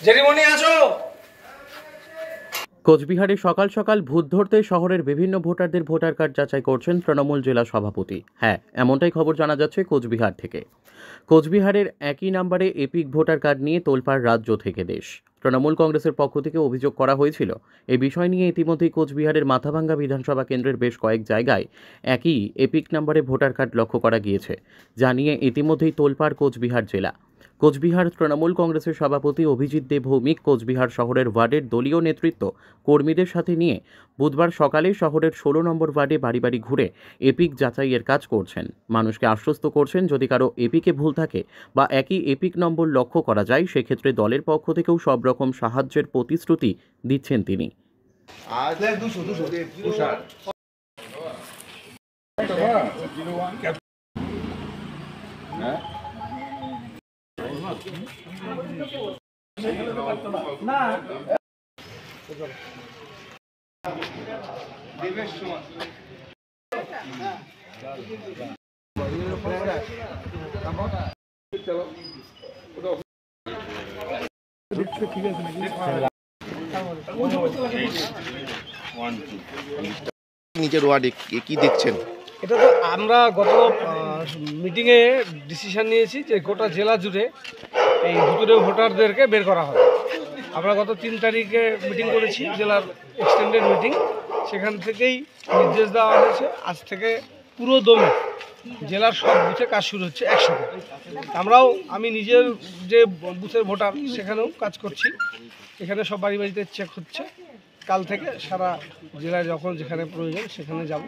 জেরিমনি আছো? কোচবিহারে সকাল সকাল ভূত ধরতে শহরের বিভিন্ন ভোটারদের ভোটার কার্ড যাচাই করছেন তৃণমূল জেলা সভাপতি। হ্যাঁ, এমনটাই খবর জানা যাচ্ছে কোচবিহার থেকে। কোচবিহারের একই নম্বরে এপিক ভোটার কার্ড নিয়ে তোলপাড় রাজ্য থেকে দেশ। তৃণমূল কংগ্রেসের পক্ষ থেকে অভিযোগ করা হয়েছিল, এই বিষয় নিয়ে ইতিমধ্যেই কোচবিহারের মাথাভাঙ্গা বিধানসভা কেন্দ্রের বেশ কয়েক জায়গায় একই এপিক নম্বরে ভোটার কার্ড লক্ষ্য করা গিয়েছে, যা নিয়ে ইতিমধ্যেই তোলপাড় কোচবিহার জেলা। কোচবিহার তৃণমূল কংগ্রেসের সভাপতি অভিজিৎ দেব ভৌমিক কোচবিহার শহরের ওয়ার্ডের দলীয় নেতৃত্ব কর্মীদের সাথে নিয়ে বুধবার সকালে শহরের 16 নম্বর ওয়ার্ডে বাড়ি বাড়ি ঘুরে এপিক যাচাইয়ের কাজ করছেন। মানুষকে আশ্বস্ত করছেন, যদি কারো এপিকে ভুল থাকে বা একই এপিক নম্বর লক্ষ্য করা যায়, সেক্ষেত্রে দলের পক্ষ থেকেও সব রকম সাহায্যের প্রতিশ্রুতি দিচ্ছেন তিনি। নিজের ওয়ার্ডে কি দেখছেন? এটা তো আমরা গত মিটিংয়ে ডিসিশন নিয়েছি যে গোটা জেলা জুড়ে এই ভুতুরে ভোটারদেরকে বের করা হবে। আমরা গত 3 তারিখে মিটিং করেছি, জেলার এক্সটেন্ডেড মিটিং। সেখান থেকেই নির্দেশ দেওয়া হয়েছে আজ থেকে পুরো দমে জেলার সব বুথে কাজ শুরু হচ্ছে একসাথে। আমি নিজের যে বুথের ভোটার সেখানেও কাজ করছি। এখানে সব বাড়ি বাড়িতে চেক হচ্ছে। কাল থেকে সারা জেলায় যখন যেখানে প্রয়োজন সেখানে যাব,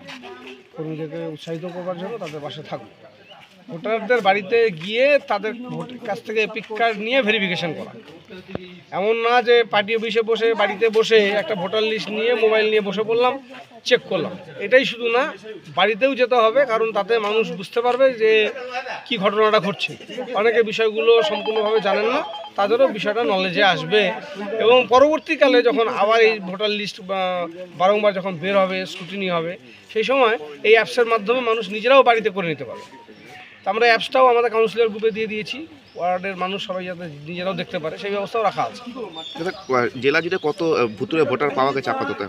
কর্মীদেরকে উৎসাহিত করবার জন্য তাদের পাশে থাকবো। ভোটারদের বাড়িতে গিয়ে তাদের ভোটের কাছ থেকে এপিক কার্ড নিয়ে ভেরিফিকেশন করা। এমন না যে পার্টি অফিসে বসে বাড়িতে বসে একটা ভোটার লিস্ট নিয়ে মোবাইল নিয়ে বসে পড়লাম, চেক করলাম। এটাই শুধু না, বাড়িতেও যেতে হবে, কারণ তাতে মানুষ বুঝতে পারবে যে কি ঘটনাটা ঘটছে। অনেকে বিষয়গুলো সম্পূর্ণভাবে জানেন না, তাদেরও বিষয়টা নলেজে আসবে এবং পরবর্তীকালে যখন আবার এই ভোটার লিস্ট বারংবার যখন বের হবে, স্ক্রুটিনি হবে, সেই সময় এই অ্যাপসের মাধ্যমে মানুষ নিজেরাও বাড়িতে করে নিতে পারবে। তো আমরা অ্যাপসটাও আমাদের কাউন্সিলর গ্রুপে দিয়ে দিয়েছি, ওয়ার্ডের মানুষ সবাই যাতে নিজেরাও দেখতে পারে সেই ব্যবস্থাও রাখা আছে। জেলা জুড়ে কত ভুতুরে ভোটার পাওয়া গেছে আপাতত?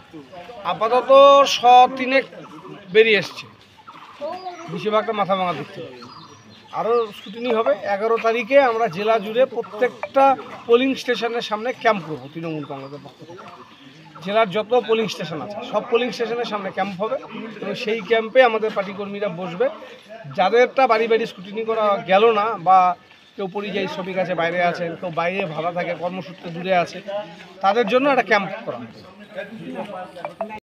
আপাতত 103 বেরিয়ে এসছে, বেশিরভাগটা মাথাভাঙা দিক থেকে। আরও স্ক্রুটিনি হবে। 11 তারিখে আমরা জেলা জুড়ে প্রত্যেকটা পোলিং স্টেশনের সামনে ক্যাম্প করবো তৃণমূল কংগ্রেসের পক্ষ থেকে। জেলার যত পোলিং স্টেশন আছে সব পোলিং স্টেশনের সামনে ক্যাম্প হবে এবং সেই ক্যাম্পে আমাদের পার্টি কর্মীরা বসবে। যাদেরটা বাড়ি বাড়ি স্ক্রুটিনি করা গেল না, বা কেউ পরিযায়ী শ্রমিক আছে, বাইরে আছেন, কেউ বাইরে ভাড়া থাকে, কর্মসূত্রে দূরে আছে, তাদের জন্য একটা ক্যাম্প করা হবে।